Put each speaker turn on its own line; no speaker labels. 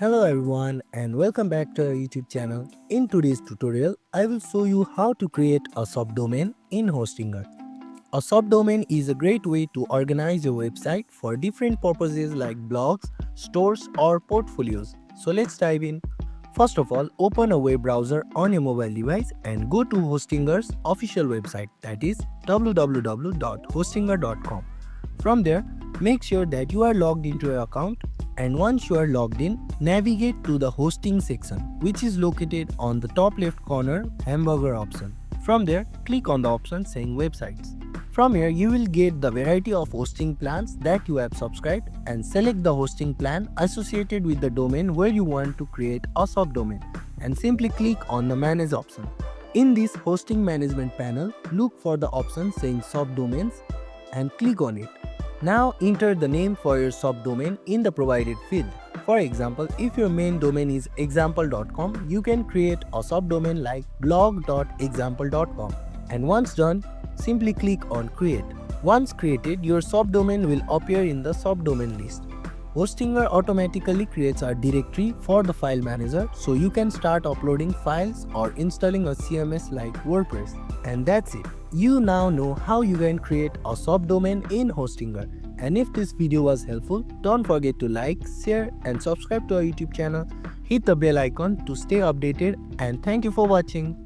Hello everyone and welcome back to our YouTube channel. In today's tutorial, I will show you how to create a subdomain in Hostinger. A subdomain is a great way to organize your website for different purposes like blogs, stores or portfolios. So let's dive in. First of all, open a web browser on your mobile device and go to Hostinger's official website, that is www.hostinger.com. From there, make sure that you are logged into your account, and once you are logged in, navigate to the hosting section, which is located on the top left corner hamburger option. From there, click on the option saying websites. From here, you will get the variety of hosting plans that you have subscribed and select the hosting plan associated with the domain where you want to create a subdomain and simply click on the manage option. In this hosting management panel, look for the option saying subdomains and click on it. Now enter the name for your subdomain in the provided field. For example, if your main domain is example.com, you can create a subdomain like blog.example.com. And once done, simply click on create. Once created, your subdomain will appear in the subdomain list. Hostinger automatically creates a directory for the file manager, so you can start uploading files or installing a CMS like WordPress. And that's it. You now know how you can create a subdomain in Hostinger. And if this video was helpful, don't forget to like, share and subscribe to our YouTube channel. Hit the bell icon to stay updated, and thank you for watching.